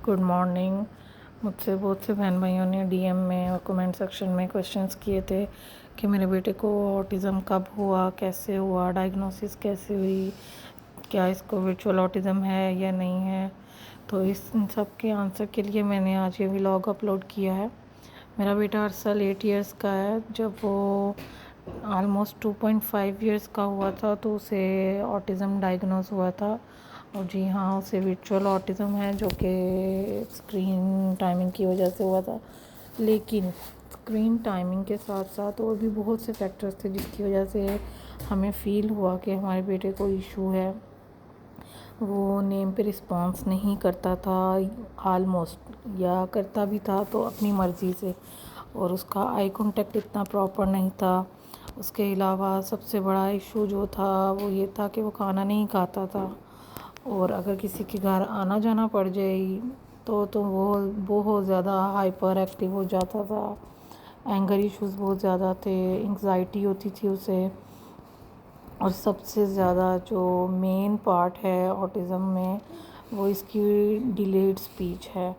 Good morning. مجھ سے بہت سے بہن بھائیوں نے ڈی ایم میں اور کومنٹ سیکشن میں کویشچنس کیے تھے کہ میرے بیٹے کو آٹزم کب ہوا, کیسے ہوا, ڈائگنوسس کیسے ہوئی, کیا اس کو ورچوئل آٹزم ہے یا نہیں ہے. تو ان سب کے آنسر کے لیے میں نے آج یہ ولاگ اپلوڈ کیا ہے. میرا بیٹا ارسل 8 ایئرس کا ہے. جب وہ آلموسٹ 2.5 ایئرس کا ہوا تھا تو اسے آٹزم ڈائگنوز ہوا تھا. اور جی ہاں, اسے ورچوئل آٹزم ہے جو کہ اسکرین ٹائمنگ کی وجہ سے ہوا تھا. لیکن اسکرین ٹائمنگ کے ساتھ ساتھ اور بھی بہت سے فیکٹرز تھے جس کی وجہ سے ہمیں فیل ہوا کہ ہمارے بیٹے کو ایشو ہے. وہ نیم پہ رسپانس نہیں کرتا تھا آلموسٹ, یا کرتا بھی تھا تو اپنی مرضی سے, اور اس کا آئی کانٹیکٹ اتنا پراپر نہیں تھا. اس کے علاوہ سب سے بڑا ایشو جو تھا وہ یہ تھا کہ وہ کھانا نہیں کھاتا تھا, اور اگر کسی کے گھر آنا جانا پڑ جائے تو وہ بہت زیادہ ہائپر ایکٹیو ہو جاتا تھا. اینگر ایشوز بہت زیادہ تھے, انگزائٹی ہوتی تھی اسے. اور سب سے زیادہ جو مین پارٹ ہے آٹزم میں وہ اس کی ڈیلیڈ اسپیچ ہے.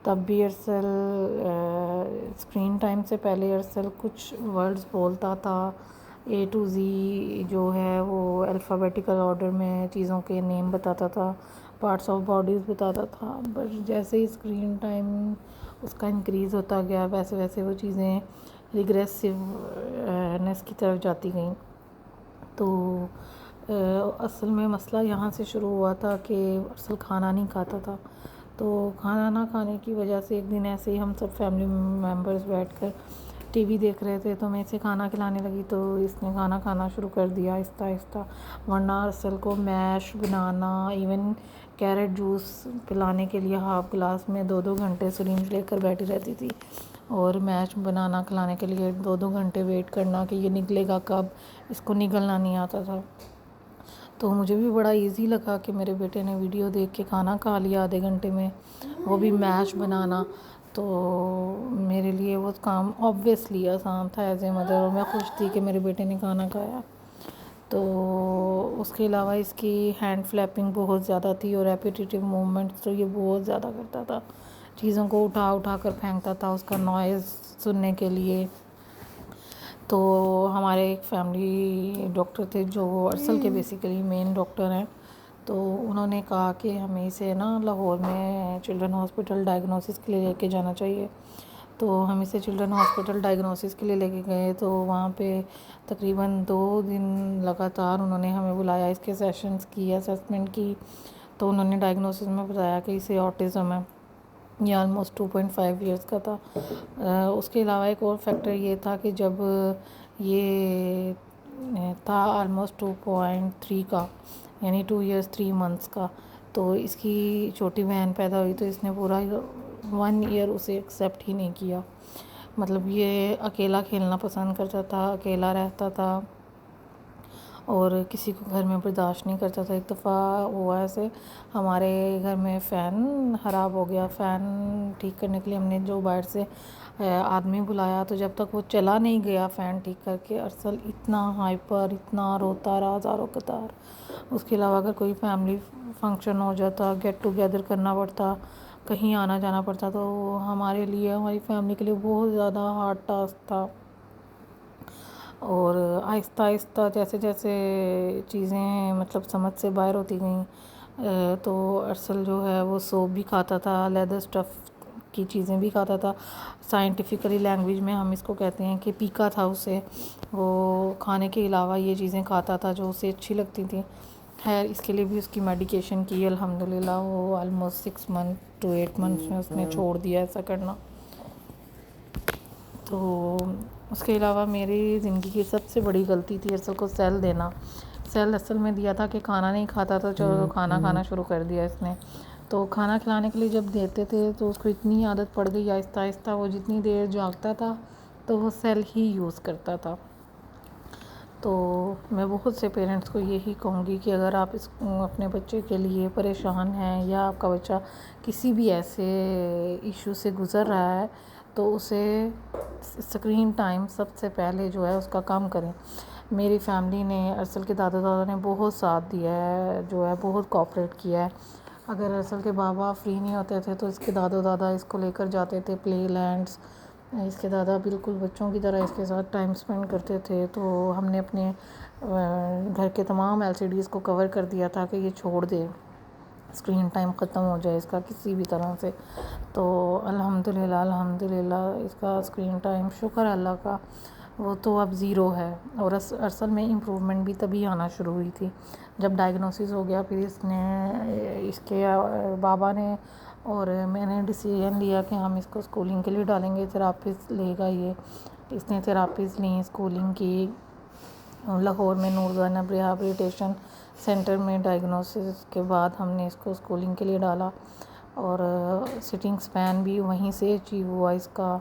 تب بھی ارسل اسکرین ٹائم سے پہلے ارسل کچھ ورڈز بولتا تھا. A to Z جو ہے وہ الفابیٹیکل آرڈر میں چیزوں کے نیم بتاتا تھا, پارٹس آف باڈیز بتاتا تھا. بٹ جیسے ہی اسکرین ٹائم اس کا انکریز ہوتا گیا ویسے ویسے وہ چیزیں ریگریسونیس کی طرف جاتی گئیں. تو اصل میں مسئلہ یہاں سے شروع ہوا تھا کہ ارسل کھانا نہیں کھاتا تھا. تو کھانا نہ کھانے کی وجہ سے ایک دن ایسے ہی ہم سب فیملی ممبرز بیٹھ کر ٹی وی دیکھ رہے تھے, تو میں اسے کھانا کھلانے لگی تو اس نے کھانا کھانا شروع کر دیا آہستہ آہستہ. ورنہ ارسل کو میش بنانا, ایون کیرٹ جوس پلانے کے لیے ہاف گلاس میں 2 گھنٹے سرنج لے کر بیٹھی رہتی تھی, اور میش بنانا کھلانے کے لیے 2 گھنٹے ویٹ کرنا کہ یہ نکلے گا کب, اس کو نگلنا نہیں آتا تھا. تو مجھے بھی بڑا ایزی لگا کہ میرے بیٹے نے ویڈیو دیکھ کے کھانا کھا لیا آدھے گھنٹے میں, وہ بھی میش بنانا. تو میرے لیے وہ کام آبویسلی آسان تھا ایز اے مدر, اور میں خوش تھی کہ میرے بیٹے نے کھانا کھایا. تو اس کے علاوہ اس کی ہینڈ فلیپنگ بہت زیادہ تھی اور ریپیٹیٹیو موومنٹس تو یہ بہت زیادہ کرتا تھا. چیزوں کو اٹھا اٹھا کر پھینکتا تھا اس کا نوائز سننے کے لیے. تو ہمارے ایک فیملی ڈاکٹر تھے جو ارسل کے بیسیکلی مین ڈاکٹر ہیں, تو انہوں نے کہا کہ ہمیں اسے نا لاہور میں چلڈرن ہاسپٹل ڈائگنوسس کے لیے لے کے جانا چاہیے. تو ہم اسے چلڈرن ہاسپٹل ڈائگنوسس کے لیے لے کے گئے. تو وہاں پہ تقریباً 2 دن لگاتار انہوں نے ہمیں بلایا, اس کے سیشنز کی, اسیسمنٹ کی. تو انہوں نے ڈائگنوسس میں بتایا کہ اسے آٹزم ہے. یہ آلموسٹ 2.5 ایئرس کا تھا. اس کے علاوہ ایک اور فیکٹر یہ تھا کہ جب یہ تھا آلموسٹ 2.3 کا, یعنی 2 ایئرس 3 منتھس کا, تو اس کی چھوٹی بہن پیدا ہوئی تو اس نے پورا 1 ایئر اسے ایکسیپٹ ہی نہیں کیا. مطلب یہ اکیلا کھیلنا پسند کرتا تھا, اکیلا رہتا تھا, اور کسی کو گھر میں برداشت نہیں کرتا تھا. ایک دفعہ ہوا ایسے, ہمارے گھر میں فین خراب ہو گیا. فین ٹھیک کرنے کے لیے ہم نے جو باہر سے آدمی بلایا, تو جب تک وہ چلا نہیں گیا فین ٹھیک کر کے, ارسل اتنا ہائپر, اتنا روتا رہا ہزاروں قطار. اس کے علاوہ اگر کوئی فیملی فنکشن ہو جاتا, گیٹ ٹوگیدر کرنا پڑتا, کہیں آنا جانا پڑتا, تو ہمارے لیے, ہماری فیملی کے لیے بہت زیادہ ہارڈ ٹاسک تھا. اور آہستہ آہستہ جیسے جیسے چیزیں مطلب سمجھ سے باہر ہوتی گئیں, تو ارسل جو ہے وہ سوپ بھی کھاتا تھا, لیدر اسٹف کی چیزیں بھی کھاتا تھا. سائنٹیفکلی لینگویج میں ہم اس کو کہتے ہیں کہ پیکا تھا اسے. وہ کھانے کے علاوہ یہ چیزیں کھاتا تھا جو اسے اچھی لگتی تھیں. خیر اس کے لیے بھی اس کی میڈیکیشن کی الحمدللہ. وہ آلموسٹ 6 months to 8 months میں اس نے چھوڑ دیا ایسا کرنا. تو اس کے علاوہ میری زندگی کی سب سے بڑی غلطی تھی ارسل کو سیل دینا. سیل اصل میں دیا تھا کہ کھانا نہیں کھاتا تھا, چلو کھانا کھانا شروع کر دیا اس نے. تو کھانا کھلانے کے لیے جب دیتے تھے تو اس کو اتنی عادت پڑ گئی آہستہ آہستہ, وہ جتنی دیر جاگتا تھا تو وہ سیل ہی یوز کرتا تھا. تو میں بہت سے پیرنٹس کو یہی کہوں گی کہ اگر آپ اپنے بچے کے لیے پریشان ہیں, یا آپ کا بچہ کسی بھی ایسے ایشو سے گزر رہا ہے, تو اسے اسکرین ٹائم سب سے پہلے جو ہے اس کا کم کریں. میری فیملی نے, ارسل کے دادا نے بہت ساتھ دیا ہے, جو ہے بہت کوآپریٹ کیا ہے. اگر ارسل کے بابا فری نہیں ہوتے تھے تو اس کے دادا دادا اس کو لے کر جاتے تھے پلے لینڈس. اس کے دادا بالکل بچوں کی طرح اس کے ساتھ ٹائم اسپینڈ کرتے تھے. تو ہم نے اپنے گھر کے تمام LCDs کو کور کر دیا تھا کہ یہ چھوڑ دے, اسکرین ٹائم ختم ہو جائے اس کا کسی بھی طرح سے. تو الحمدللہ اس کا اسکرین ٹائم شکر اللہ کا وہ تو اب 0 ہے. اور ارسل میں امپروومنٹ بھی تبھی آنا شروع ہوئی تھی جب ڈائگنوسس ہو گیا. پھر اس کے بابا نے اور میں نے ڈیسیژن لیا کہ ہم اس کو اسکولنگ کے لیے ڈالیں گے, تھراپیز لے گا یہ. اس نے تھراپیز لیں, اسکولنگ کی لاہور میں نور زینب ریہیبلیٹیشن سینٹر میں. ڈائگنوسس کے بعد ہم نے اس کو اسکولنگ کے لیے ڈالا اور سٹنگ سپین بھی وہیں سے اچیو ہوا اس کا.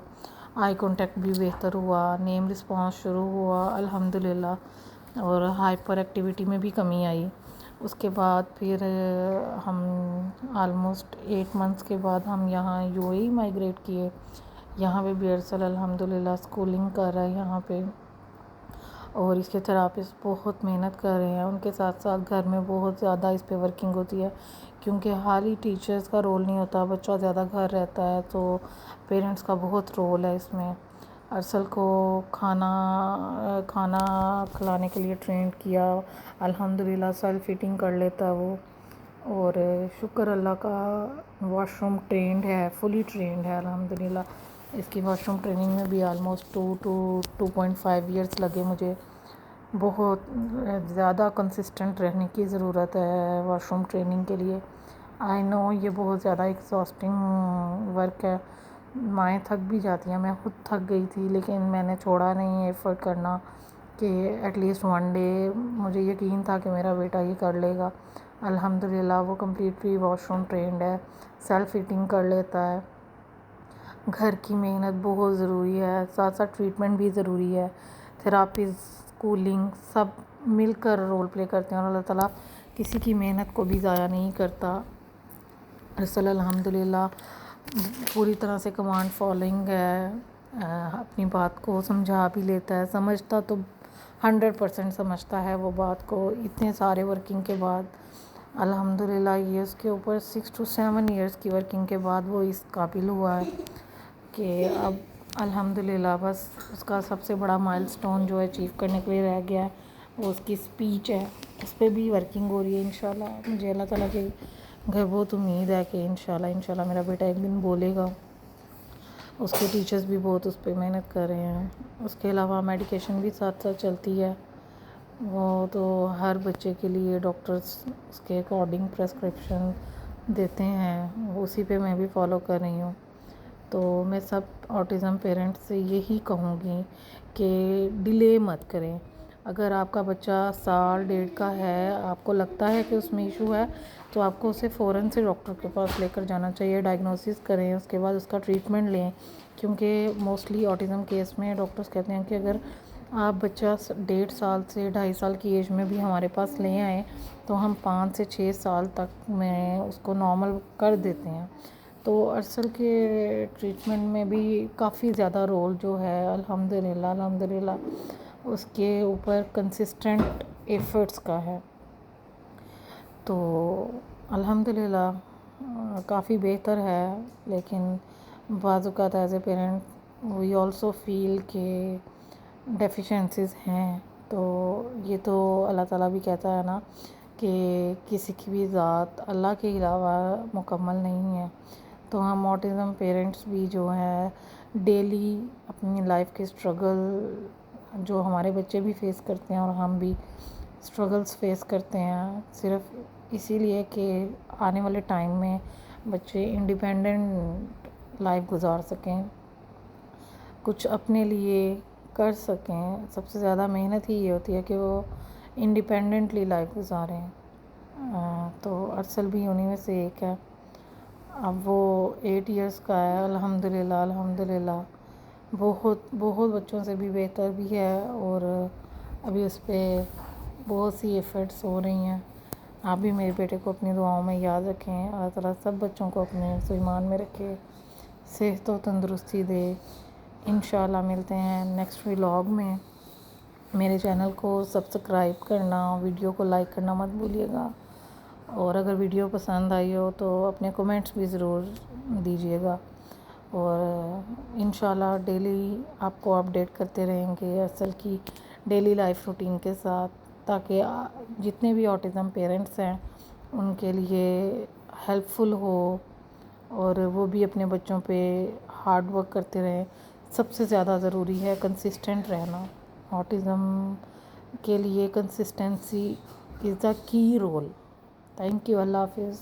آئی کانٹیکٹ بھی بہتر ہوا, نیم رسپانس شروع ہوا الحمدللہ, اور ہائپر ایکٹیویٹی میں بھی کمی آئی. اس کے بعد پھر ہم آلموسٹ 8 منتھس کے بعد ہم یہاں UAE مائگریٹ کیے. یہاں پہ بھی ارسل الحمدللہ اسکولنگ کر رہا ہے یہاں پہ, اور اس کے تھراپسٹ بہت محنت کر رہے ہیں. ان کے ساتھ ساتھ گھر میں بہت زیادہ اس پہ ورکنگ ہوتی ہے کیونکہ خالی ٹیچرز کا رول نہیں ہوتا, بچہ زیادہ گھر رہتا ہے تو پیرنٹس کا بہت رول ہے اس میں. ارسل کو کھانا کھلانے کے لیے ٹرینڈ کیا الحمدللہ, سیلف ایٹنگ کر لیتا ہے وہ. اور شکر اللہ کا واش روم ٹرینڈ ہے, فلی ٹرینڈ ہے الحمدللہ. اس کی واش روم ٹریننگ میں بھی آلموسٹ 2 to 2.5 ایئرس لگے مجھے. بہت زیادہ کنسسٹنٹ رہنے کی ضرورت ہے واش روم ٹریننگ کے لیے. آئی نو یہ بہت زیادہ ایکزاسٹنگ ورک ہے, مائیں تھک بھی جاتی ہیں, میں خود تھک گئی تھی لیکن میں نے چھوڑا نہیں ایفرٹ کرنا کہ ایٹ لیسٹ 1 ڈے. مجھے یقین تھا کہ میرا بیٹا یہ کر لے گا. الحمدللہ وہ کمپلیٹلی واش روم ٹرینڈ ہے, سیلف ایٹنگ کر لیتا ہے. گھر کی محنت بہت ضروری ہے, ساتھ ساتھ ٹریٹمنٹ بھی ضروری ہے. تھراپیز, اسکولنگ سب مل کر رول پلے کرتے ہیں اور اللہ تعالیٰ کسی کی محنت کو بھی ضائع نہیں کرتا. ارسل الحمدللہ پوری طرح سے کمانڈ فالوئنگ ہے, اپنی بات کو سمجھا بھی لیتا ہے, سمجھتا تو 100% سمجھتا ہے وہ بات کو. اتنے سارے ورکنگ کے بعد الحمدللہ یہ اس کے اوپر 6 to 7 ایئرس کی ورکنگ کے بعد وہ اس قابل ہوا ہے کہ اب الحمدللہ بس اس کا سب سے بڑا مائل سٹون جو اچیو کرنے کے لیے رہ گیا ہے وہ اس کی اسپیچ ہے. اس پہ بھی ورکنگ ہو رہی ہے انشاءاللہ. مجھے اللہ تعالیٰ کے گھر بہت امید ہے کہ انشاءاللہ میرا بیٹا ایک دن بولے گا. اس کے ٹیچرز بھی بہت اس پہ محنت کر رہے ہیں. اس کے علاوہ میڈیکیشن بھی ساتھ ساتھ چلتی ہے, وہ تو ہر بچے کے لیے ڈاکٹرز اس کے اکارڈنگ پرسکرپشن دیتے ہیں, اسی پہ میں بھی فالو کر رہی ہوں. تو میں سب آٹزم پیرنٹس سے یہی کہوں گی کہ ڈیلے مت کریں. اگر آپ کا بچہ 1.5 سال کا ہے, آپ کو لگتا ہے کہ اس میں ایشو ہے تو آپ کو اسے فوراً سے ڈاکٹر کے پاس لے کر جانا چاہیے. ڈائگنوسس کریں, اس کے بعد اس کا ٹریٹمنٹ لیں, کیونکہ موسٹلی آٹزم کیس میں ڈاکٹرز کہتے ہیں کہ اگر آپ بچہ 1.5 سال سے 2.5 سال کی ایج میں بھی ہمارے پاس لے آئیں تو ہم 5 سے 6 سال تک میں اس کو نارمل کر دیتے ہیں. تو ارسل کے ٹریٹمنٹ میں بھی کافی زیادہ رول جو ہے الحمدللہ اس کے اوپر کنسسٹنٹ ایفرٹس کا ہے. تو الحمدللہ کافی بہتر ہے, لیکن بعض اوقات as a parent we also feel کہ ڈیفیشنسیز ہیں. تو یہ تو اللہ تعالیٰ بھی کہتا ہے نا کہ کسی کی بھی ذات اللہ کے علاوہ مکمل نہیں ہے. تو ہم آٹزم پیرنٹس بھی جو ہیں ڈیلی اپنی لائف کے اسٹرگل جو ہمارے بچے بھی فیس کرتے ہیں اور ہم بھی اسٹرگلس فیس کرتے ہیں, صرف اسی لیے کہ آنے والے ٹائم میں بچے انڈیپینڈنٹ لائف گزار سکیں, کچھ اپنے لیے کر سکیں. سب سے زیادہ محنت ہی یہ ہوتی ہے کہ وہ انڈیپینڈنٹلی لائف گزاریں. تو ارسل بھی انہیں میں سے ایک ہے. اب وہ 8 ایئرس کا ہے الحمدللہ بہت بچوں سے بھی بہتر بھی ہے, اور ابھی اس پہ بہت سی ایفرٹس ہو رہی ہیں. آپ بھی میرے بیٹے کو اپنی دعاؤں میں یاد رکھیں. اللہ تعالیٰ سب بچوں کو اپنے ایمان میں رکھے, صحت و تندرستی دے. انشاءاللہ ملتے ہیں نیکسٹ ولاگ میں. میرے چینل کو سبسکرائب کرنا, ویڈیو کو لائک کرنا مت بھولیے گا, اور اگر ویڈیو پسند آئی ہو تو اپنے کومنٹس بھی ضرور دیجیے گا، اور انشاءاللہ ڈیلی آپ کو اپڈیٹ کرتے رہیں گے ارسل کی ڈیلی لائف روٹین کے ساتھ، تاکہ جتنے بھی آٹزم پیرنٹس ہیں ان کے لیے ہیلپ فل ہو، اور وہ بھی اپنے بچوں پہ ہارڈ ورک کرتے رہیں۔ سب سے زیادہ ضروری ہے کنسسٹنٹ رہنا، آٹزم کے لیے کنسسٹنسی از دا کی رول۔ تھینک یو، اللہ حافظ۔